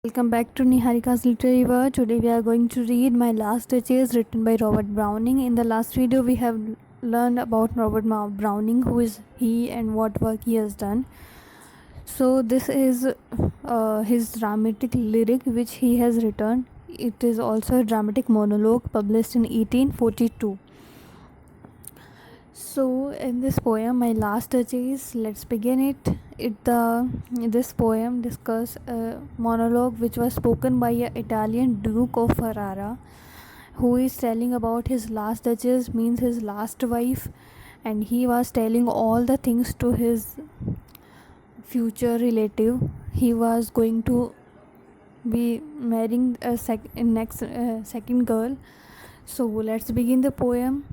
Welcome back to Niharika's Literary World. Today we are going to read My Last Duchess written by Robert Browning. In the last video we have learned about Browning, who is he and what work he has done. So this is his dramatic lyric which he has written. It is also a dramatic monologue published in 1842. So in this poem, My Last Duchess, let's begin it. This poem discusses a monologue which was spoken by an Italian Duke of Ferrara, who is telling about his last duchess, means his last wife, and he was telling all the things to his future relative. He was going to be marrying a second girl. So let's begin the poem.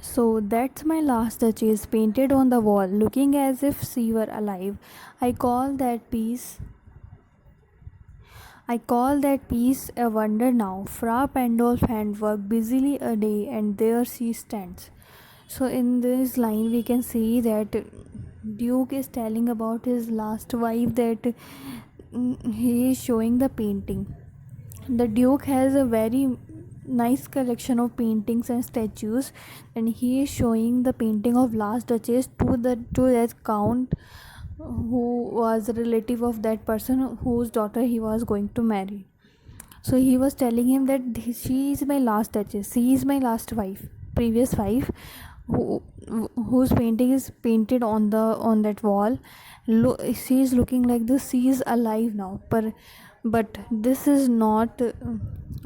So that's my last duchess painted on the wall, looking as if she were alive. I call that piece a wonder now. Fra Pandolf handwork busily a day, and there she stands. So in this line we can see that Duke is telling about his last wife, that he is showing the painting. The Duke has a very nice collection of paintings and statues, and he is showing the painting of last duchess to that count, who was a relative of that person whose daughter he was going to marry. So he was telling him that she is my last duchess, she is my last wife, previous wife, whose painting is painted on that wall. She is looking like this, she is alive now, but this is not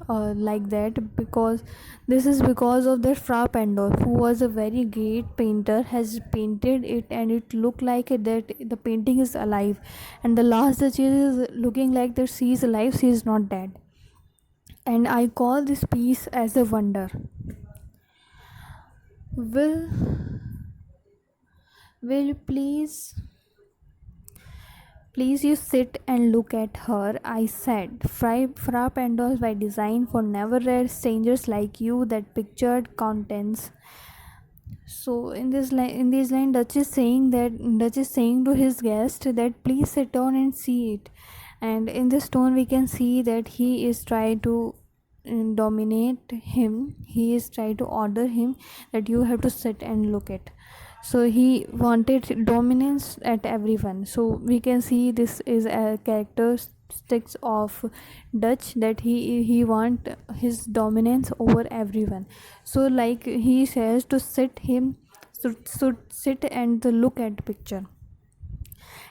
like that, because this is because of that Fra Pandolf, who was a very great painter, has painted it, and it looked like that the painting is alive, and the last duchess is looking like that she is alive, she is not dead. And I call this piece as a wonder. Will you please you sit and look at her, I said. Fra Pandolf by design, for never read strangers like you that pictured countenance. So in this line, Duchess saying to his guest that please sit down and see it. And in this tone we can see that he is trying to dominate him. He is trying to order him that you have to sit and look at. So he wanted dominance at everyone. So we can see this is a characteristics of Dutch, that he want his dominance over everyone. So like he says to sit him, so sit and look at picture.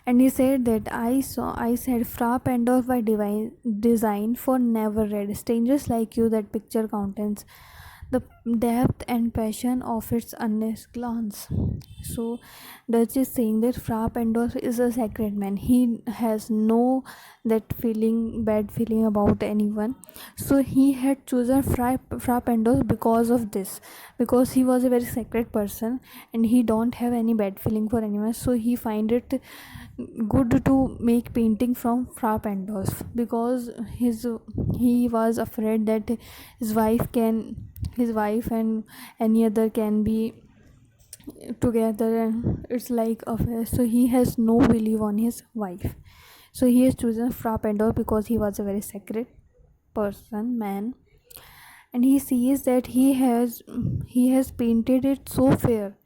And he said that I said Fra Pandolf by divine design, for never read strangers like you that picture countenance, the depth and passion of its honest glance. So Dutch is saying that Fra Pandolf is a sacred man. He has no bad feeling about anyone. So he had chosen Fra Pandolf because of this, because he was a very sacred person and he don't have any bad feeling for anyone. So he find it good to make painting from Fra Pandolf, because he was afraid that his wife and any other can be together, and it's like affair. So he has no belief on his wife. So he has chosen Fra Pandolf because he was a very sacred man, and he sees that he has painted it so fair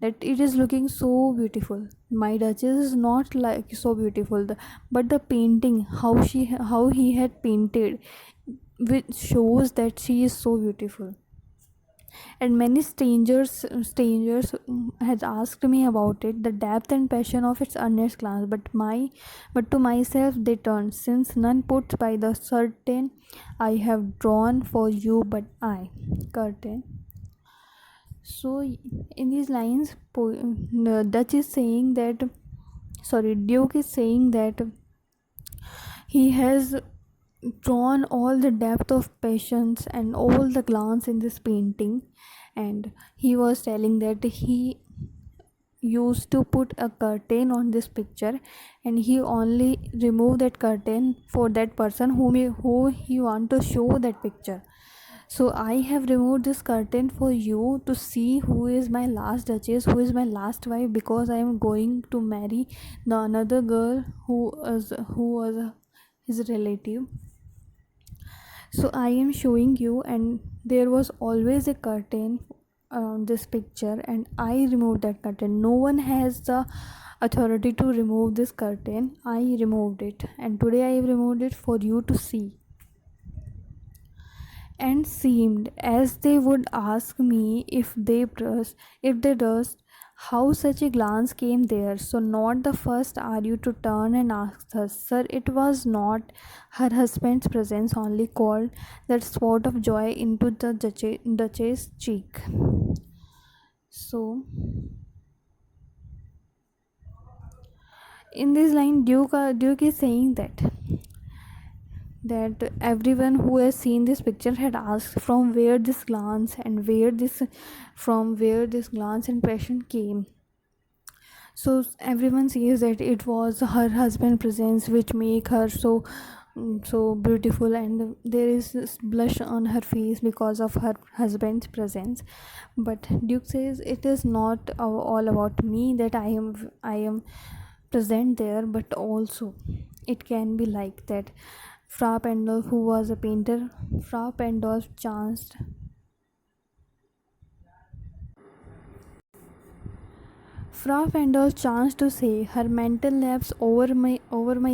that it is looking so beautiful. My duchess is not like so beautiful, but the painting, how he had painted, which shows that she is so beautiful. And many strangers has asked me about it, the depth and passion of its earnest glance, but to myself they turn, since none puts by the certain I have drawn for you but I curtain. So in these lines, Dutch is saying that, Duke is saying that he has drawn all the depth of patience and all the glance in this painting, and he was telling that he used to put a curtain on this picture, and he only removed that curtain for that person who he want to show that picture. So I have removed this curtain for you to see who is my last duchess, who is my last wife, because I am going to marry the another girl who was his relative. So I am showing you, and there was always a curtain around this picture, and I removed that curtain. No one has the authority to remove this curtain. I removed it, and today I have removed it for you to see. And seemed as they would ask me if they durst, how such a glance came there. So not the first are you to turn and ask her, sir, it was not her husband's presence only called that spot of joy into the duchess' cheek. So in this line, Duke is saying that everyone who has seen this picture had asked from where this glance and where this glance and passion came. So everyone says that it was her husband presence which make her so beautiful, and there is this blush on her face because of her husband's presence. But Duke says it is not all about me, that I am present there, but also it can be like that. Fra Pandolf, who was a painter, Fra Pandolf Fra Pandolf chanced to say, her mental lapse over my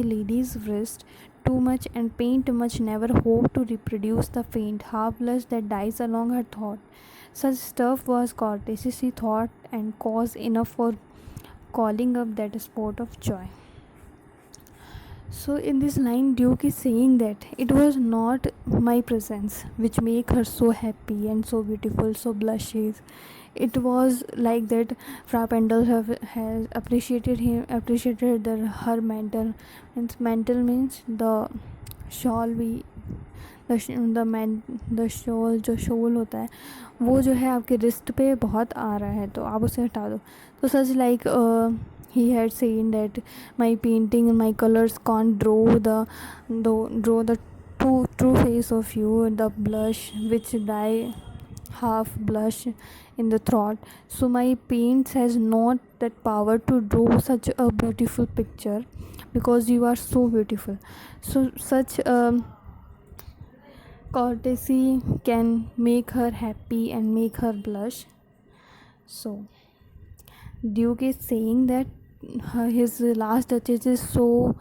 lady's wrist too much, and pain too much never hope to reproduce the faint half blush that dies along her thought. Such stuff was courtesy, she thought, and cause enough for calling up that spot of joy. So in this line, Duke is saying that it was not my presence which make her so happy and so beautiful, so blushes. It was like that Fra Pendle has appreciated her mental means the shawl we the shawl जो shawl होता है वो जो है आपके wrist पे बहुत आ रहा है, तो आप उसे हटा दो. तो such like he had seen that my painting and my colors can't draw the true face of you, the blush which die half blush in the throat. So my paints has not that power to draw such a beautiful picture because you are so beautiful. So such courtesy can make her happy and make her blush. So Duke is saying that his last duchess is so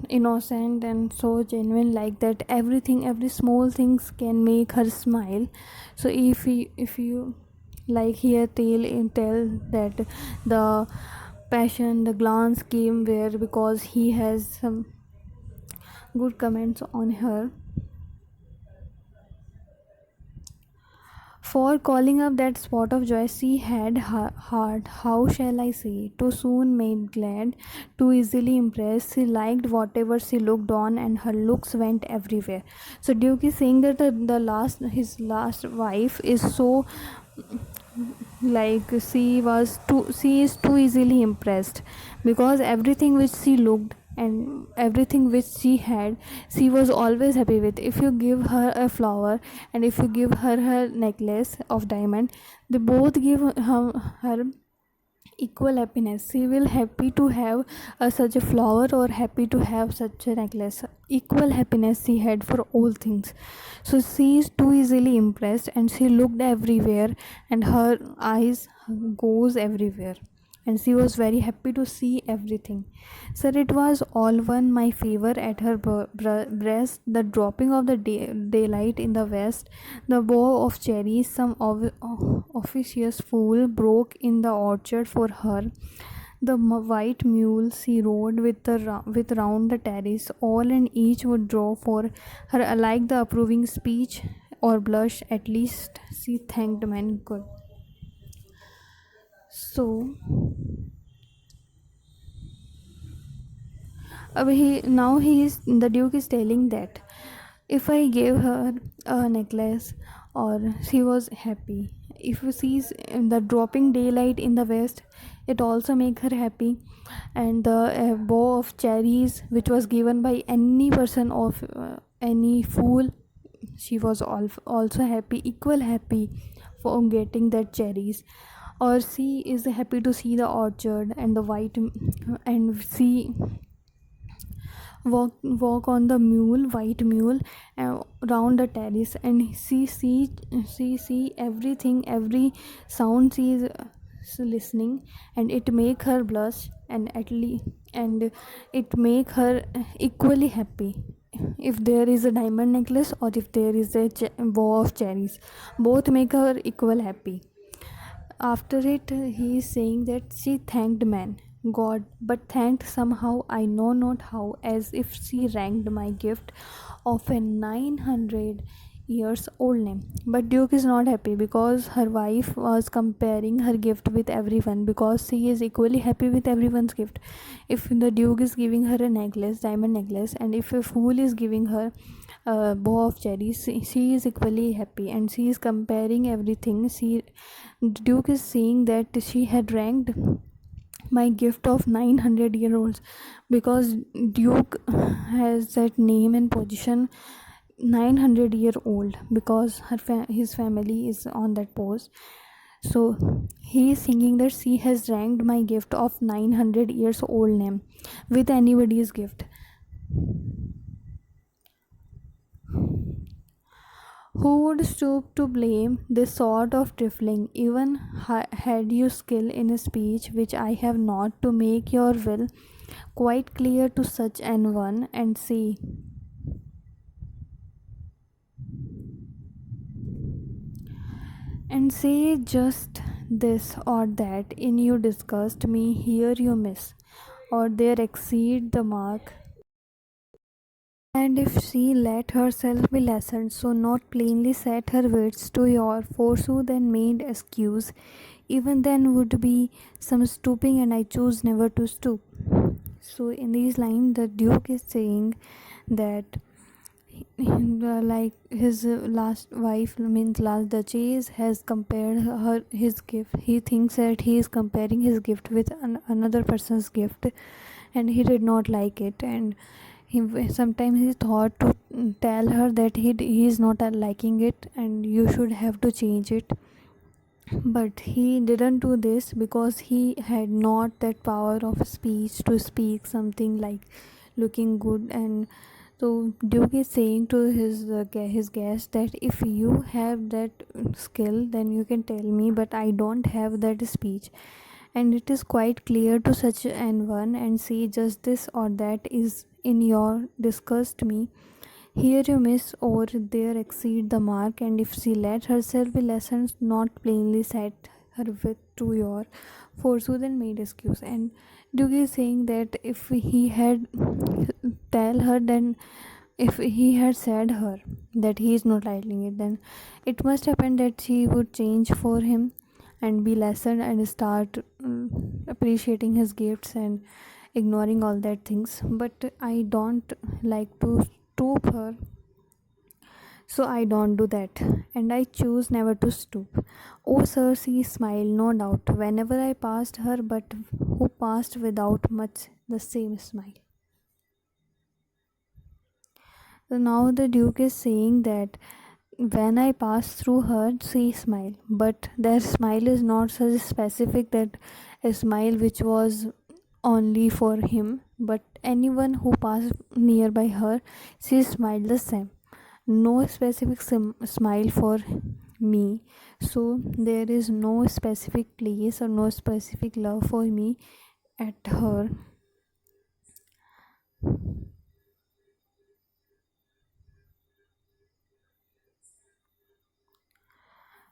innocent and so genuine, like that every small things can make her smile. So if you like here tell that the passion, the glance came where because he has some good comments on her for calling up that spot of joy. She had heart, how shall I say, too soon made glad, too easily impressed. She liked whatever she looked on, and her looks went everywhere. So Duke is saying that his last wife is so like she is too easily impressed, because everything which she looked and everything which she had, she was always happy with. If you give her a flower and if you give her necklace of diamond, they both give her equal happiness. She will happy to have such a flower or happy to have such a necklace. Equal happiness she had for all things. So she is too easily impressed, and she looked everywhere, and her eyes goes everywhere, and she was very happy to see everything. Sir, it was all one my favor at her breast, the dropping of the daylight in the west, the bough of cherries some officious fool broke in the orchard for her, the white mule she rode with round the terrace, all and each would draw for her alike the approving speech or blush. At least she thanked men good. So the Duke is telling that if I gave her a necklace, or she was happy. If she sees the dropping daylight in the west, it also make her happy. And the bow of cherries which was given by any person of any fool, she was also happy, equal happy for getting that cherries. Or she is happy to see the orchard and the white, and see walk on the white mule, round the terrace, and she see everything, every sound she is listening, and it make her blush, and at least, and it make her equally happy. If there is a diamond necklace or if there is a bow of cherries, both make her equal happy. After it, he is saying that she thanked man, God, but thanked somehow, I know not how, as if she ranked my gift of a 900 years old name. But Duke is not happy because her wife was comparing her gift with everyone, because she is equally happy with everyone's gift. If the Duke is giving her a necklace, diamond necklace, and if a fool is giving her a bow of cherries, she is equally happy, and she is comparing everything. Duke is saying that she had ranked my gift of 900-year-olds, because Duke has that name and position 900-year-old, because his family is on that post. So he is thinking that she has ranked my gift of 900 years old name with anybody's gift. Who would stoop to blame this sort of trifling, even had you skill in a speech which I have not, to make your will quite clear to such an one, and say just this or that in you disgust me, here you miss, or there exceed the mark. And if she let herself be lessoned, so not plainly set her words to your forsooth and made excuse, even then would be some stooping, and I choose never to stoop. So in these lines, the Duke is saying that like his last wife, means last duchess, has compared her his gift. He thinks that he is comparing his gift with another person's gift, and he did not like it. And sometimes he thought to tell her that he is not liking it and you should have to change it, but he didn't do this because he had not that power of speech to speak something like looking good. And so Duke is saying to his guest that if you have that skill, then you can tell me, but I don't have that speech, and it is quite clear to such an one, and say just this or that is in your disgust me, here you miss, or there exceed the mark. And if she let herself be lessons, not plainly set her with to your forsooth and made excuse. And Duke is saying that if he had tell her, then if he had said her that he is not liking it, then it must happen that she would change for him and be lessened and start appreciating his gifts and ignoring all that things. But I don't like to stoop her, so I don't do that, and I choose never to stoop. Oh, sir, she smiled, no doubt, whenever I passed her, but who passed without much the same smile. So now the Duke is saying that when I pass through her, she smiled, but their smile is not such specific that a smile which was only for him, but anyone who passed nearby her, she smiled the same. No specific smile for me, so there is no specific place or no specific love for me at her.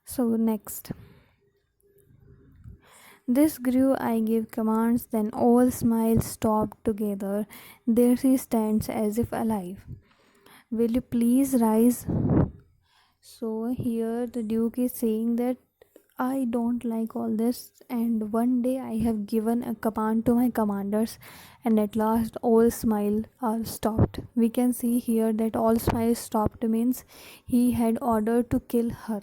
So next, this grew, I give commands, then all smiles stopped together. There she stands as if alive. Will you please rise? So here the Duke is saying that I don't like all this, and one day I have given a command to my commanders, and at last all smile are stopped. We can see here that all smiles stopped means he had ordered to kill her.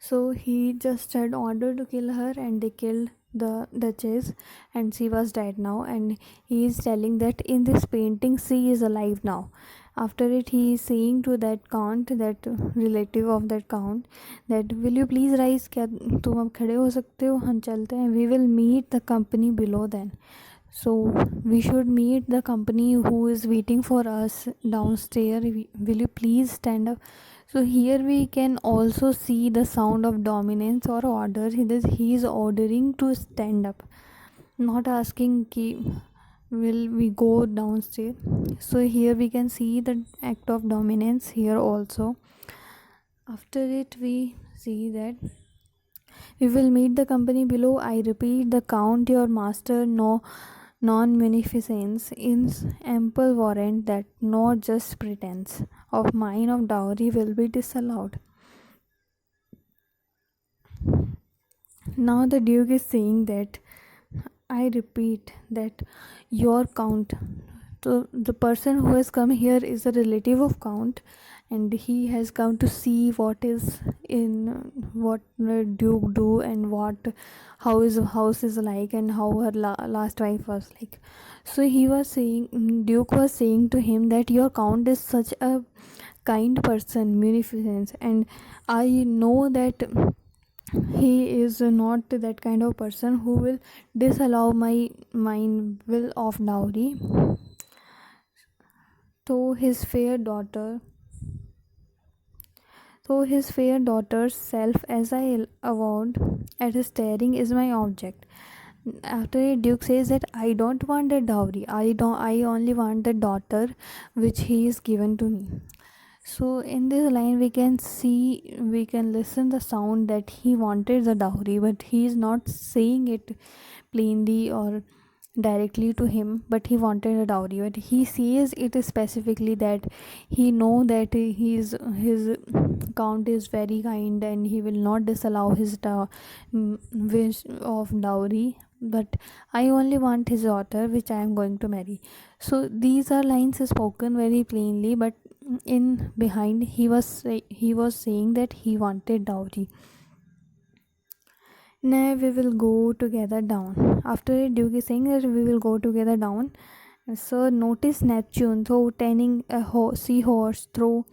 So he just had ordered to kill her, and they killed the duchess, and she was dead now. And he is telling that in this painting she is alive now. After it, he is saying to that count, that relative of that count, that will you please rise, क्या तुम अब खड़े हो सकते हो, हम चलते हैं, we will meet the company below then. So we should meet the company who is waiting for us downstairs. Will you please stand up? So here we can also see the sound of dominance or order. He is ordering to stand up, not asking ki will we go downstairs. So here we can see the act of dominance here also. After it we see that we will meet the company below. I repeat the count your master no non-munificence is ample warrant that no just pretense of mine of dowry will be disallowed. Now the duke is saying that I repeat that your count. So the person who has come here is a relative of count, and he has come to see what is in what the duke do, and what how his house is like, and how her last wife was like. So he was saying, duke was saying to him that your count is such a kind person, munificence, and I know that he is not that kind of person who will disallow my will of dowry. So his fair daughter, so his fair daughter's self, as I avowed at his staring, is my object. After it, duke says that I don't want the dowry. I only want the daughter which he is given to me. So in this line we can listen the sound that he wanted the dowry, but he is not saying it plainly or directly to him, but he wanted a dowry. But he says it specifically that he know that his count is very kind, and he will not disallow his wish of dowry, but I only want his daughter which I am going to marry. So these are lines spoken very plainly, but in behind he was saying that he wanted dowry. Now we will go together down. After it, duke is saying that we will go together down. So notice Neptune, though tending a seahorse through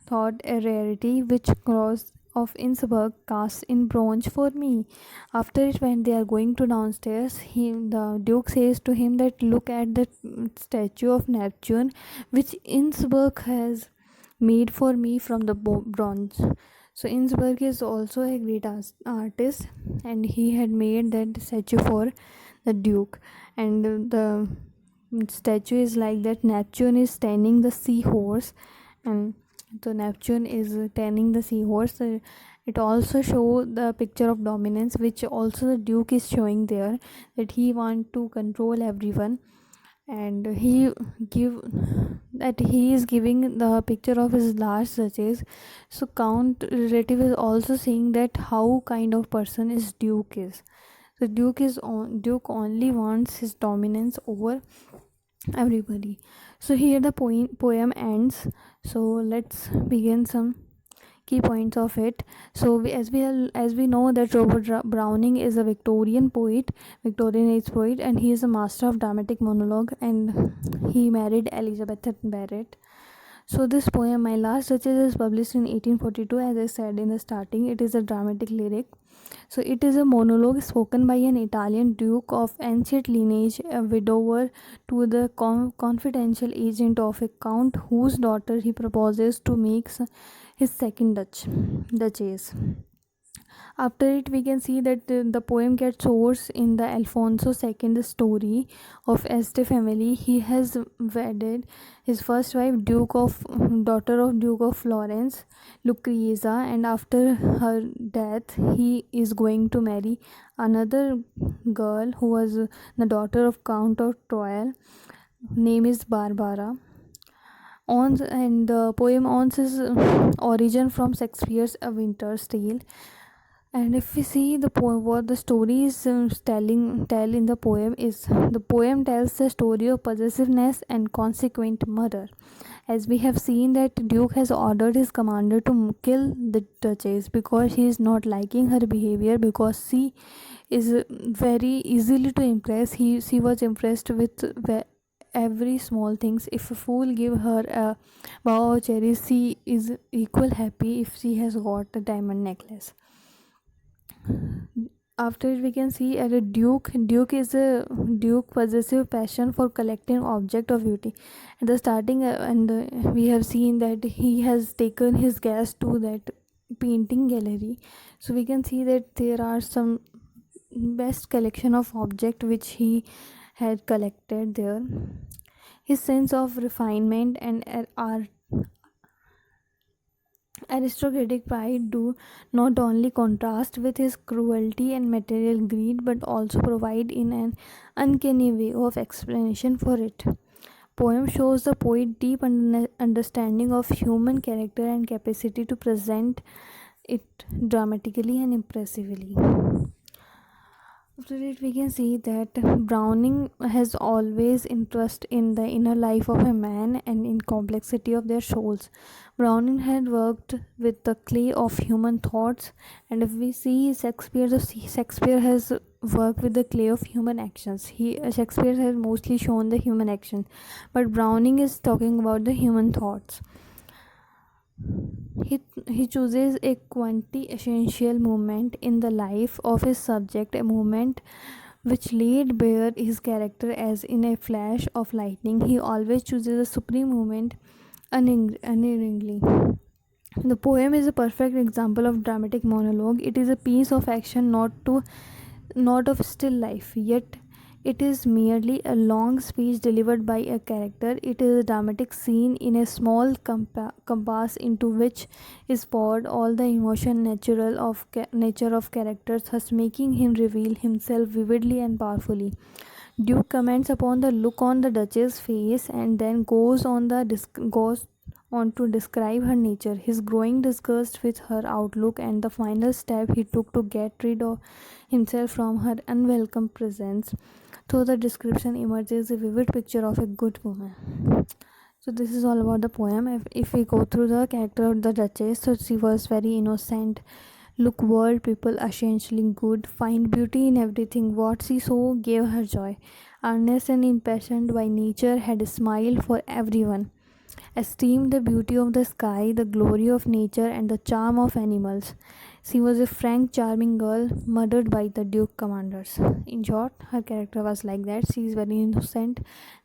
thought a rarity, which cross of Innsbruck cast in bronze for me. After it, when they are going to downstairs, the duke says to him that look at the statue of Neptune, which Innsbruck has made for me from the bronze. So Innsbruck is also a great artist, and he had made that statue for the duke. And the statue is like that Neptune is tending the seahorse, and so Neptune is tending the seahorse. It also show the picture of dominance, which also the duke is showing there, that he want to control everyone, and he is giving the picture of his last duchess. So count relative is also saying that how kind of person is duke is. So duke only wants his dominance over everybody. So here the poem ends. So let's begin some key points of it. So as we know that Robert Browning is a Victorian age poet, and he is a master of dramatic monologue, and he married Elizabeth Barrett. So this poem, My Last Duchess, is published in 1842. As I said in the starting, it is a dramatic lyric. So it is a monologue spoken by an Italian duke of ancient lineage, a widower, to the confidential agent of a count whose daughter he proposes to make his second duchess. After it, we can see that the poem gets source in the Alfonso II story of Este family. He has wedded his first wife, daughter of Duke of Florence, Lucrezia, and after her death, he is going to marry another girl who was the daughter of Count of Troyes. Name is Barbara. And the poem owns his origin from Shakespeare's A Winter's Tale. And if we see the poem, what the story is tell in the poem is, the poem tells the story of possessiveness and consequent murder. As we have seen that Duke has ordered his commander to kill the Duchess because he is not liking her behavior, because she is very easily to impress. She was impressed with every small things. If a fool give her a bow of cherries, she is equal happy if she has got a diamond necklace. After it, we can see at a duke possessive passion for collecting object of beauty. At the starting, we have seen that he has taken his guest to that painting gallery. So we can see that there are some best collection of object which he had collected there. His sense of refinement and aristocratic pride do not only contrast with his cruelty and material greed but also provide in an uncanny way of explanation for it. Poem shows the poet deep understanding of human character and capacity to present it dramatically and impressively. After it, we can see that Browning has always interest in the inner life of a man and in complexity of their souls. Browning had worked with the clay of human thoughts, and if we see Shakespeare, Shakespeare has worked with the clay of human actions. Shakespeare has mostly shown the human action, but Browning is talking about the human thoughts. He chooses a quintessential moment in the life of his subject, a moment which laid bare his character as in a flash of lightning. He always chooses a supreme moment unerringly. The poem is a perfect example of dramatic monologue. It is a piece of action, not of still life, yet it is merely a long speech delivered by a character. It is a dramatic scene in a small compass into which is poured all the emotion natural of nature of characters, thus making him reveal himself vividly and powerfully. Duke comments upon the look on the Duchess's face and then goes on to describe her nature, his growing disgust with her outlook, and the final step he took to get rid of himself from her unwelcome presence. Through the description emerges a vivid picture of a good woman. So this is all about the poem. If we go through the character of the Duchess, so she was very innocent, look world people essentially good, find beauty in everything what she saw gave her joy, earnest and impassioned by nature, had a smile for everyone, esteemed the beauty of the sky, the glory of nature, and the charm of animals. She was a frank, charming girl murdered by the Duke commanders. In short, her character was like that. She is very innocent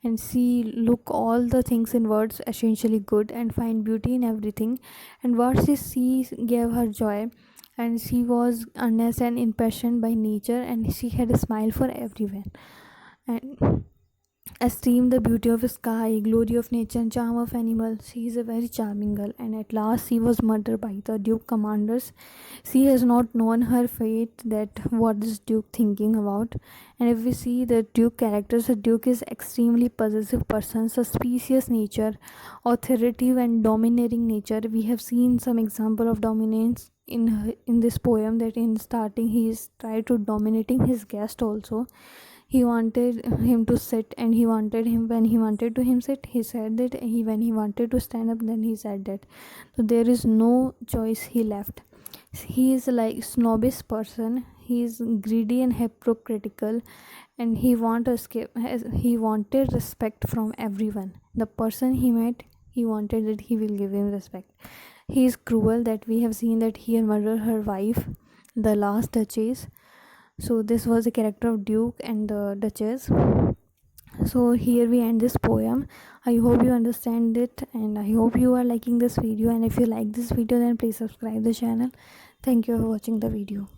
and she look all the things in words essentially good and find beauty in everything. And what she sees gave her joy. And she was earnest and impassioned by nature, and she had a smile for everyone. And esteem the beauty of sky, glory of nature, and charm of animals. She is a very charming girl, and at last she was murdered by the Duke commanders. She has not known her fate, that what is Duke thinking about. And if we see the Duke characters, the Duke is extremely possessive person, suspicious nature, authoritative and domineering nature. We have seen some example of dominance in this poem, that in starting he is tried to dominating his guest also. He wanted him to sit, and he wanted him, when he wanted to him sit, he said that, when he wanted to stand up, then he said that. So there is no choice he left. He is like snobbish person, he is greedy and hypocritical, and he wanted respect from everyone. The person he met, he wanted that he will give him respect. He is cruel, that we have seen that he had murdered her wife, the last duchess. So this was the character of Duke and the Duchess. So here we end this poem. I hope you understand it, and I hope you are liking this video. And if you like this video, then please subscribe the channel. Thank you for watching the video.